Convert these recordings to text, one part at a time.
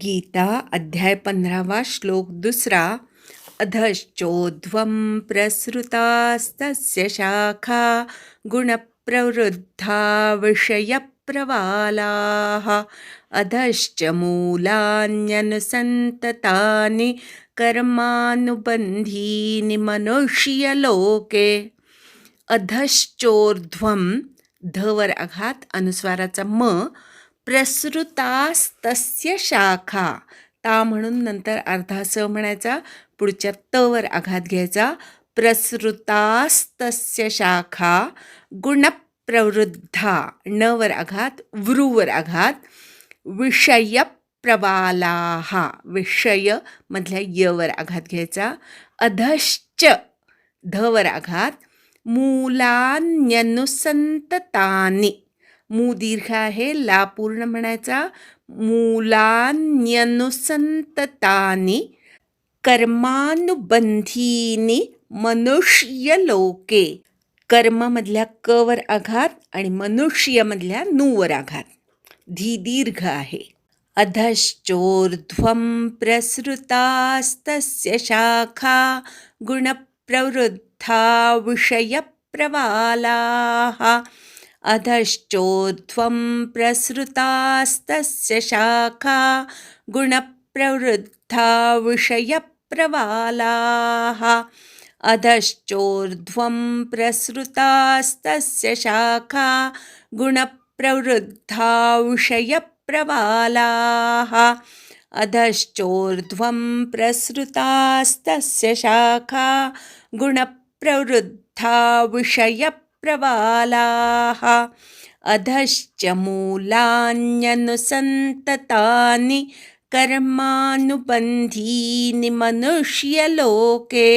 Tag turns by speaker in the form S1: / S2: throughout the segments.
S1: गीता अध्याय 15 श्लोक 2 अधश्चोध्वं प्रसृतास्तस्य शाखा गुणप्रवृद्धा विषयप्रवालाः अधश्च मूलान्यनुसन्ततानि कर्मानुबन्धीनि मनुष्यलोके. अधश्चोर्ध्वं धवर आघात अनुस्वाराचा म प्रसृतास्तस्य शाखा ता म्हणून नंतर अर्धा स म्हणायचा, पुढच्या तवर आघात घ्यायचा. प्रसृतास्तस्य शाखा गुणप्रवृद्धा नवर आघात वृवर आघात विषय प्रवालाः विषय मधल्या यवर आघात घ्यायचा. अधश्च धवर आघात मूलान्यनुसंततानि मू दीर्घ आहे ला पूर्ण म्हणायचा. मूलान्यनुसंततानि कर्मानुबंधीनी मनुष्यलोके. कर्ममधल्या क वर आघात आणि मनुष्यमधल्या नूवर आघात. धी दीर्घ आहे. अधश्चोर्ध्वं प्रसृतास्तस्य शाखा गुणप्रवृद्धा विषयप्रवालाः अधश्चोर्ध्वं प्रसृतास्तस्य शाखा गुणप्रवृद्धा विषयप्रवालाः अधश्चोर्ध्वं प्रसृतास्तस्य शाखा गुणप्रवृद्धा विषयप्रवालाः अधश्चोर्ध्वं प्रसृतास्तस्य शाखा गुणप्रवृद्धा विषयप्रवालाः अधश्च मूलान्यनुसन्ततानि कर्मानुबन्धीनि मनुष्यलोके.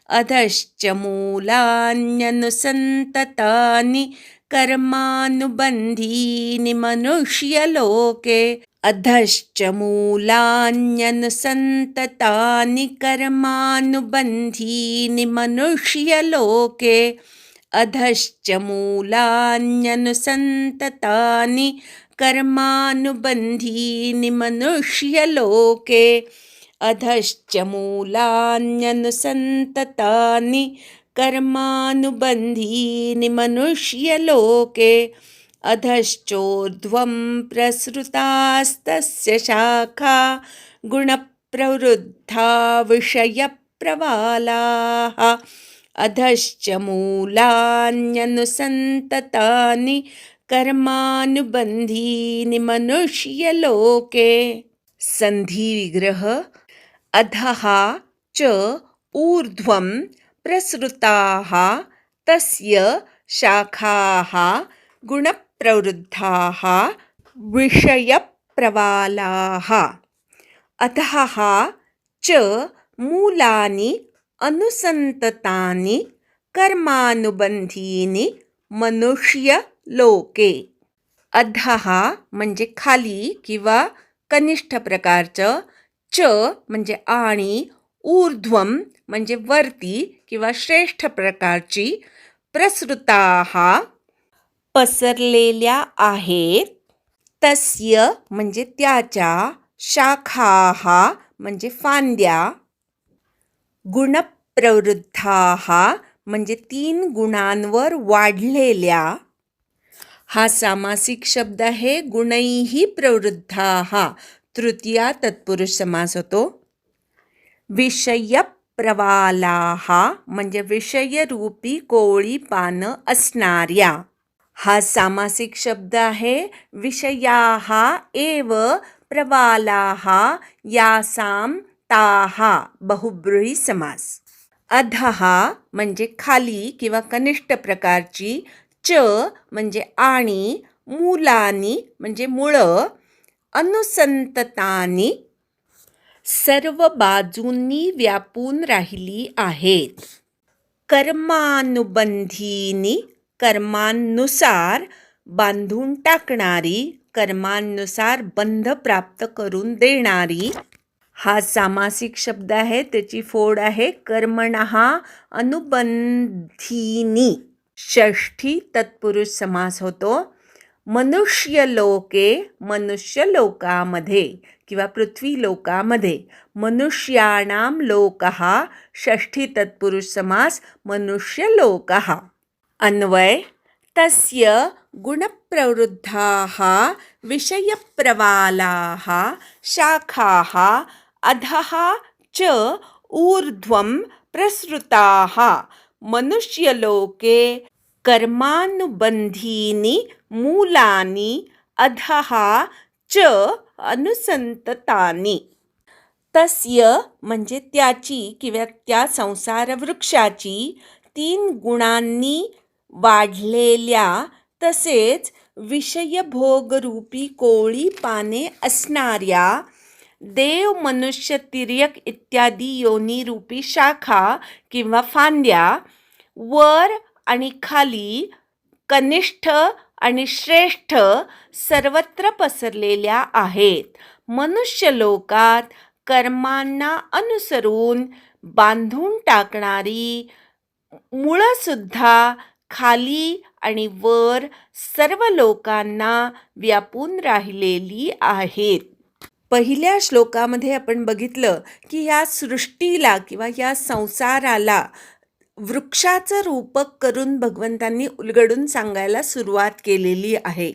S1: अधश्च मूलान्यनुसन्ततानि कर्मानुबन्धीनि मनुष्यलोके. अधश्च मूलान्यनुसन्ततानि कर्मानुबन्धीनि मनुष्यलोके. अधश्च मूलान्यनुसन्ततानि कर्मानुबन्धीनि मनुष्यलोके. अधश्च मूलान्यनुसन्ततानि कर्मानुबन्धीनि मनुष्यलोके. अधश्चोर्ध्वं प्रसृतास्तस्य शाखा गुणप्रवृद्धा विषयप्रवालाः अधश्च मूलान्यनुसन्ततानि कर्मानुबन्धीनि मनुष्यलोके. संधी विग्रह. अधः च ऊर्ध्वं प्रसृताः तस्य शाखाः गुणप्रवृद्धाः विषयप्रवालाः अधः च मूलानि अनुसंततानि कर्मानुबंधीनि मनुष्यलोके. अधः म्हणजे खाली किंवा कनिष्ठ प्रकारचं, च म्हणजे आणि, ऊर्ध्वम म्हणजे वरती किंवा श्रेष्ठ प्रकारची, प्रसृताः पसरलेल्या आहेत, तस्य म्हणजे त्याच्या, शाखाः म्हणजे फांद्या, गुणप्रवृद्धाः म्हणजे 3 गुणांवर वाढलेल्या. हा सामासिक शब्द आहे. गुणैः प्रवृद्धाः तृतीया तत्पुरुष समास होतो. विषयप्रवालाः म्हणजे विषयरूपी कोवळी पानं असणाऱ्या. हा सामासिक शब्द आहे. विषयाः एव प्रवालाः यासां ताः बहुब्रूही समास. अधः म्हणजे खाली किंवा कनिष्ठ प्रकारची, च म्हणजे आणि, मूलानी म्हणजे मुळं, अनुसंततानी सर्व बाजूंनी व्यापून राहिली आहेत. कर्मानुबंधीनी कर्मानुसार बांधून टाकणारी, कर्मानुसार बंध प्राप्त करून देणारी. हा सामासिक शब्द आहे. त्याची फोड आहे कर्मणः अनुबंधीनी. षष्ठी तत्पुरुष समास होतो. मनुष्यलोके मनुष्यलोकामध्ये किंवा पृथ्वीलोकामध्ये. मनुष्याणां लोकः षष्ठी तत्पुरुष समास मनुष्यलोकः. अन्वय तस्य गुणप्रवृद्धाः विषयप्रवालाः शाखाः अधः च ऊर्ध्वं प्रसृताः मनुष्यलोके कर्मानुबंधीनि मूलानि अधः च अनुसंततानि. तस्य म्हणजे त्याची किंवा त्या संसार वृक्षाची 3 गुणांनी वाढलेल्या तसेच विषयभोगरूपी कोळी पाने असणाऱ्या देव मनुष्य तिर्यक इत्यादी योनीरूपी शाखा किंवा फांद्या वर आणि खाली कनिष्ठ आणि श्रेष्ठ सर्वत्र पसरलेल्या आहेत. मनुष्यलोकात कर्मांना अनुसरून बांधून टाकणारी मुळंसुद्धा खाली आणि वर सर्व लोकांना व्यापून राहिलेली आहेत. पहिल्या श्लोकामध्ये आपण बघितलं की ह्या सृष्टीला किंवा या संसाराला वृक्षाचं रूपक करून भगवंतांनी उलगडून सांगायला सुरुवात केलेली आहे.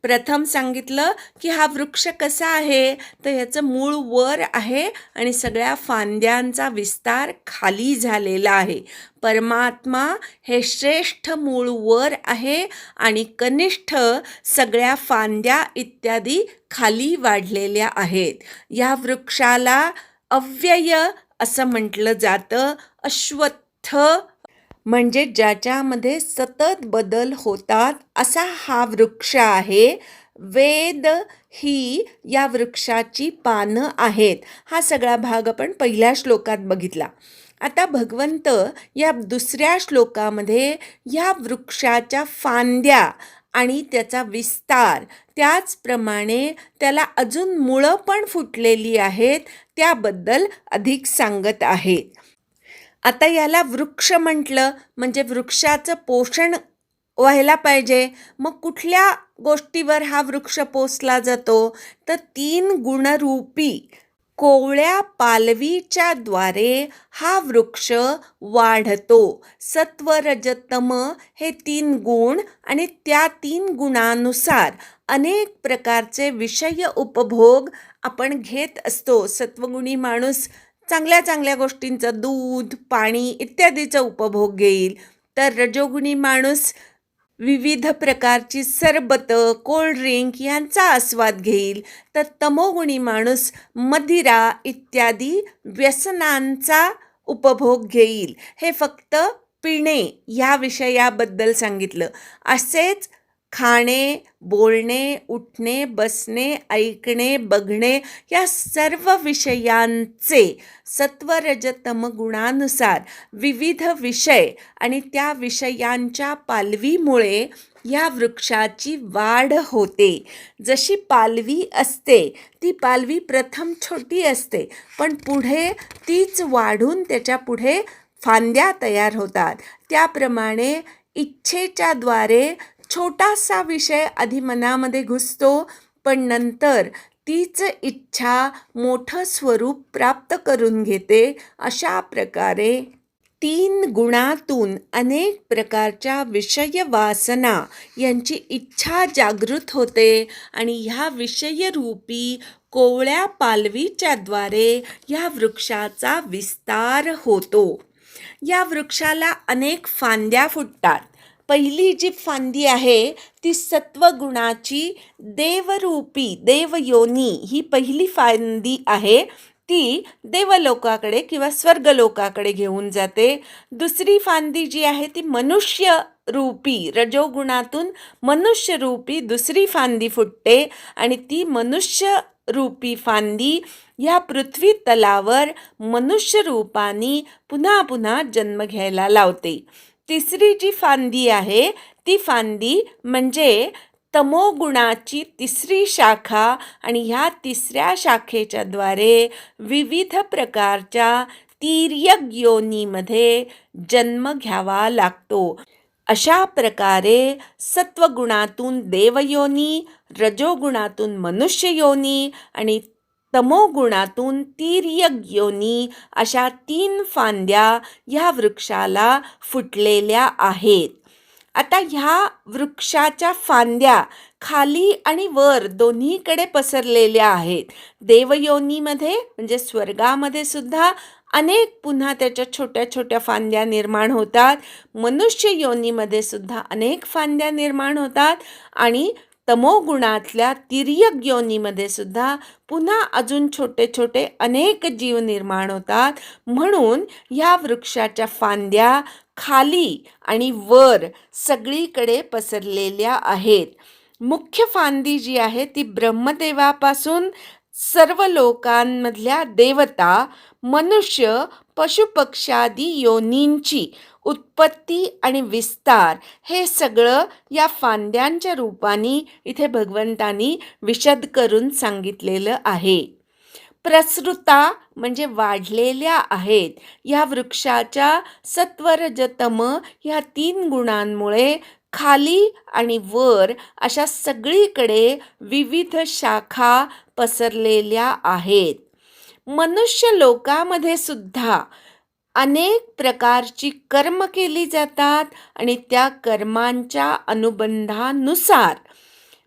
S1: प्रथम सांगितलं की हा वृक्ष कसा आहे, तर ह्याचं मूळ वर आहे आणि सगळ्या फांद्यांचा विस्तार खाली झालेला आहे. परमात्मा हे श्रेष्ठ मूळ वर आहे आणि कनिष्ठ सगळ्या फांद्या इत्यादी खाली वाढलेल्या आहेत. या वृक्षाला अव्यय असं म्हटलं जातं. अश्वत्थ म्हणजे ज्याच्यामध्ये सतत बदल होतात असा हा वृक्ष आहे. वेद ही या वृक्षाची पानं आहेत. हा सगळा भाग आपण पहिल्या श्लोकात बघितला. आता भगवंत या दुसऱ्या श्लोकामध्ये या वृक्षाच्या फांद्या आणि त्याचा विस्तार, त्याचप्रमाणे त्याला अजून मुळं पण फुटलेली आहेत त्याबद्दल अधिक सांगत आहेत. आता याला वृक्ष म्हटलं म्हणजे वृक्षाचं पोषण व्हायला पाहिजे. मग कुठल्या गोष्टीवर हा वृक्ष पोसला जातो, तर 3 गुणरूपी कोवळ्या पालवीच्या द्वारे हा वृक्ष वाढतो. सत्व रज तम हे 3 गुण आणि त्या 3 गुणानुसार अनेक प्रकारचे विषय उपभोग आपण घेत असतो. सत्वगुणी माणूस चांगल्या चांगल्या गोष्टींचं दूध, पाणी इत्यादीचा उपभोग घेईल, तर रजोगुणी माणूस विविध प्रकारची सरबतं, कोल्ड्रिंक यांचा आस्वाद घेईल, तर तमोगुणी माणूस मदिरा इत्यादी व्यसनांचा उपभोग घेईल. हे फक्त पिणे या विषयाबद्दल सांगितलं. असेच खाणे, बोलणे, उठणे, बसणे, ऐकणे, बघणे या सर्व विषयांचे सत्वरजतम गुणानुसार विविध विषय आणि त्या विषयांच्या पालवीमुळे या वृक्षाची वाढ होते. जशी पालवी असते ती पालवी प्रथम छोटी असते, पण पुढे तीच वाढून त्याच्या पुढे फांद्या तयार होतात. त्याप्रमाणे इच्छेच्या द्वारे छोटासा विषय आधी मनामध्ये घुसतो, पण नंतर तीच इच्छा मोठं स्वरूप प्राप्त करून घेते. अशा प्रकारे 3 गुणातून अनेक प्रकारच्या विषय वासना यांची इच्छा जागृत होते आणि ह्या विषयरूपी कोवळ्या पालवीच्या द्वारे या वृक्षाचा विस्तार होतो. या वृक्षाला अनेक फांद्या फुटतात. पहिली जी फांदी आहे ती सत्वगुणाची देवरूपी देवयोनी ही पहिली फांदी आहे. ती देवलोकाकडे किंवा स्वर्गलोकाकडे घेऊन जाते. दुसरी फांदी जी आहे ती मनुष्य रूपी रजोगुणातून मनुष्यरूपी दुसरी फांदी फुटते आणि ती मनुष्य रूपी फांदी ह्या पृथ्वी तलावर मनुष्य रूपाने पुन्हा पुन्हा जन्म घ्यायला लावते. तिसरी जी फांदी आहे ती फांदी म्हणजे तमोगुणाची तिसरी शाखा आणि ह्या तिसऱ्या शाखेच्या द्वारे विविध प्रकारच्या तिर्यक योनीमध्ये जन्म घ्यावा लागतो. अशा प्रकारे सत्वगुणातून देवयोनी, रजोगुणातून मनुष्ययोनी आणि तमोगुणातून तिर्यक योनी अशा 3 फांद्या ह्या वृक्षाला फुटलेल्या आहेत. आता ह्या वृक्षाच्या फांद्या खाली आणि वर दोन्हीकडे पसरलेल्या आहेत. देवयोनीमध्ये म्हणजे स्वर्गामध्ये सुद्धा अनेक पुन्हा त्याच्या छोट्या छोट्या फांद्या निर्माण होतात. मनुष्य योनीमध्ये सुद्धा अनेक फांद्या निर्माण होतात आणि तमोगुणातल्या तिर्यक योनीमध्ये सुद्धा पुन्हा अजून छोटे छोटे अनेक जीव निर्माण होतात. म्हणून ह्या वृक्षाच्या फांद्या खाली आणि वर सगळीकडे पसरलेल्या आहेत. मुख्य फांदी जी आहे ती ब्रह्मदेवापासून सर्व लोकांमधल्या देवता, मनुष्य, पशुपक्ष्यादी योनींची उत्पत्ती आणि विस्तार हे सगळं या फांद्यांच्या रूपाने इथे भगवंतांनी विशद करून सांगितलेलं आहे. प्रसृता म्हणजे वाढलेल्या आहेत. ह्या वृक्षाच्या सत्वरजतम ह्या 3 गुणांमुळे खाली आणि वर अशा सगळीकडे विविध शाखा पसरलेल्या आहेत. मनुष्य लोकामध्ये सुद्धा अनेक प्रकारची कर्म केली जातात आणि त्या कर्मांच्या अनुबंधानुसार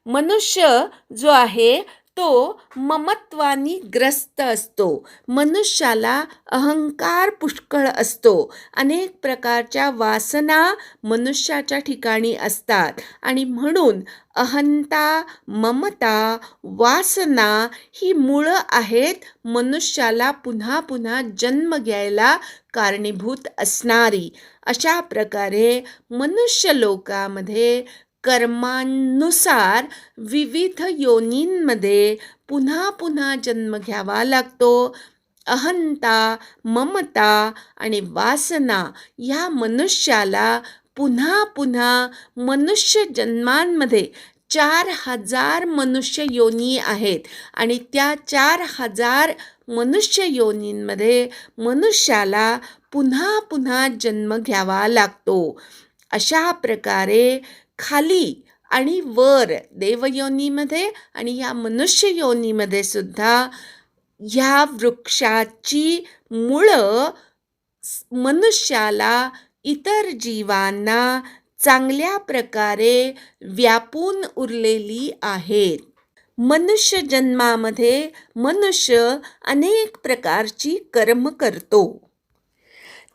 S1: मनुष्य जो आहे तो ममत्वानी ग्रस्त असतो. मनुष्याला अहंकार पुष्कळ असतो. अनेक प्रकारच्या वासना मनुष्याच्या ठिकाणी असतात आणि म्हणून अहंता, ममता, वासना ही मुळं आहेत मनुष्याला पुन्हा पुन्हा जन्म घ्यायला कारणीभूत असणारी. अशा प्रकारे मनुष्य लोकामध्ये कर्मांनुसार विविध योनींमध्ये पुन्हा पुन्हा जन्म घ्यावा लागतो. अहंता, ममता आणि वासना ह्या मनुष्याला पुन्हा पुन्हा मनुष्य जन्मांमध्ये 4000 मनुष्य योनी आहेत आणि त्या 4000 मनुष्य योनींमध्ये मनुष्याला पुन्हा पुन्हा जन्म घ्यावा लागतो. अशा प्रकारे खाली आणि वर देवयोनीमध्ये आणि या मनुष्य योनीमध्ये सुद्धा ह्या वृक्षाची मुळं मनुष्याला, इतर जीवांना चांगल्या प्रकारे व्यापून उरलेली आहेत. मनुष्य जन्मामध्ये मनुष्य अनेक प्रकारची कर्म करतो.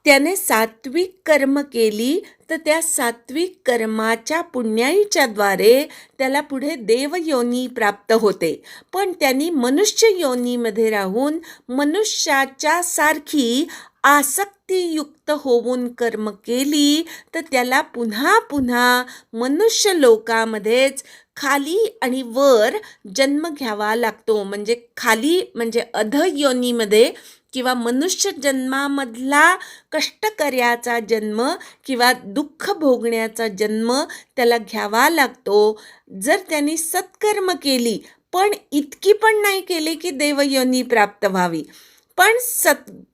S1: त्याने सात्विक कर्म केली तर त्या सात्विक कर्माच्या पुण्याईच्या द्वारे त्याला पुढे देवयोनी प्राप्त होते. पण त्यांनी मनुष्य योनीमध्ये राहून मनुष्याच्या सारखी आसक्तीयुक्त होऊन कर्म केली तर त्याला पुन्हा पुन्हा मनुष्य लोकामध्येच खाली आणि वर जन्म घ्यावा लागतो. म्हणजे खाली म्हणजे अधयोनीमध्ये किंवा मनुष्य जन्मामधला कष्टकर्याचा जन्म किंवा दुःख भोगण्याचा जन्म त्याला घ्यावा लागतो. जर त्यांनी सत्कर्म केली पण इतकी पण नाही केली की देवयोनी प्राप्त व्हावी, पण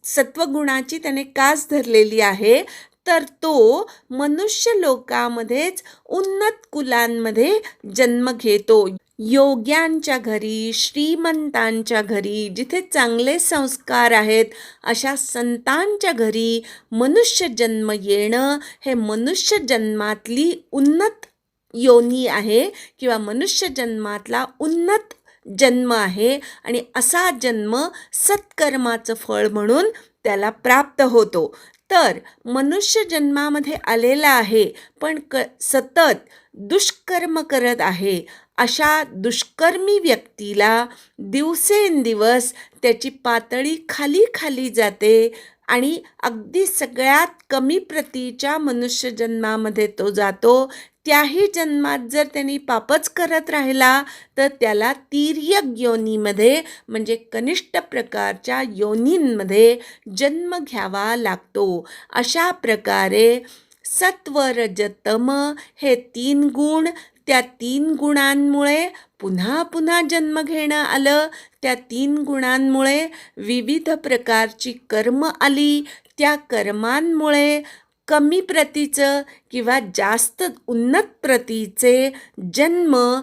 S1: सत्वगुणाची त्याने कास धरलेली आहे तर तो मनुष्य लोकामध्येच उन्नत कुलांमध्ये जन्म घेतो. योग्यांच्या घरी, श्रीमंतांच्या घरी, जिथे चांगले संस्कार आहेत अशा संतांच्या घरी मनुष्य जन्म येणं हे मनुष्य जन्मातली उन्नत योनी आहे किंवा मनुष्य जन्मातला उन्नत जन्म आहे आणि असा जन्म सत्कर्माचं फळ म्हणून त्याला प्राप्त होतो. तर मनुष्य जन्मामध्ये आलेला आहे पण सतत दुष्कर्म करत आहे अशा दुष्कर्मी व्यक्तीला दिवसेंदिवस त्याची पातळी खाली खाली जाते आणि अगदी सगळ्यात कमी प्रतीच्या मनुष्य जन्मामध्ये तो जातो. त्याही जन्मात जर त्यांनी पापच करत राहिला तर त्याला तिर्यक योनीमध्ये म्हणजे कनिष्ठ प्रकारच्या योनींमध्ये जन्म घ्यावा लागतो. अशा प्रकारे सत्व रजतम हे 3 गुण, त्या 3 गुणांमुळे पुन्हा पुन्हा जन्म घेणं आलं. त्या 3 गुणांमुळे विविध प्रकारची कर्म आली. त्या कर्मांमुळे कमी प्रतीचं किंवा जास्त उन्नत प्रतीचे जन्म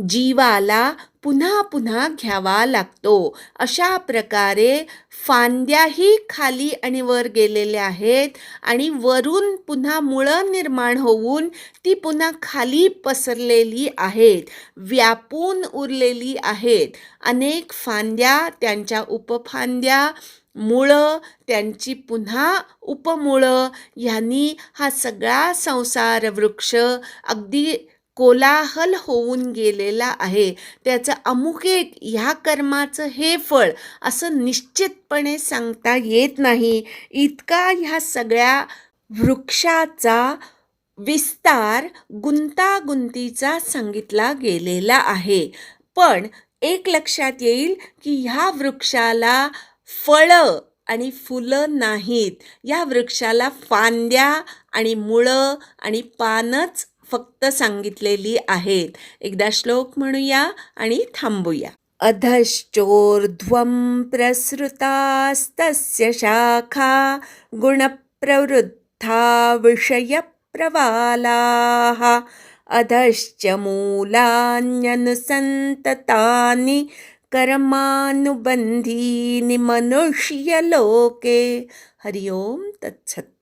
S1: जीवाला पुन्हा पुन्हा घ्यावा लागतो. अशा प्रकारे फांद्याही खाली आणि वर गेलेल्या आहेत आणि वरून पुन्हा मुळं निर्माण होऊन ती पुन्हा खाली पसरलेली आहेत, व्यापून उरलेली आहेत. अनेक फांद्या, त्यांच्या उपफांद्या, मुळं, त्यांची पुन्हा उपमुळं, ह्यांनी हा सगळा संसार वृक्ष अगदी कोलाहल होऊन गेलेला आहे. त्याचं अमुक एक ह्या कर्माचं हे फळ असं निश्चितपणे सांगता येत नाही. इतका ह्या सगळ्या वृक्षाचा विस्तार गुंतागुंतीचा सांगितला गेलेला आहे. पण एक लक्षात येईल की ह्या वृक्षाला फळं आणि फुलं नाहीत. या वृक्षाला फांद्या आणि मुळं आणि पानच फक्त सांगितलेली आहेत. एकदा श्लोक म्हणूया आणि थांबूया. अधश्चोर्ध्वं प्रसृतास्तस्य शाखा गुणप्रवृद्धा विषयप्रवालाः अधश्च मूलान्यनुसन्ततानि कर्मानुबन्धीनि मनुष्यलोके. हरि ओम तत्सत्.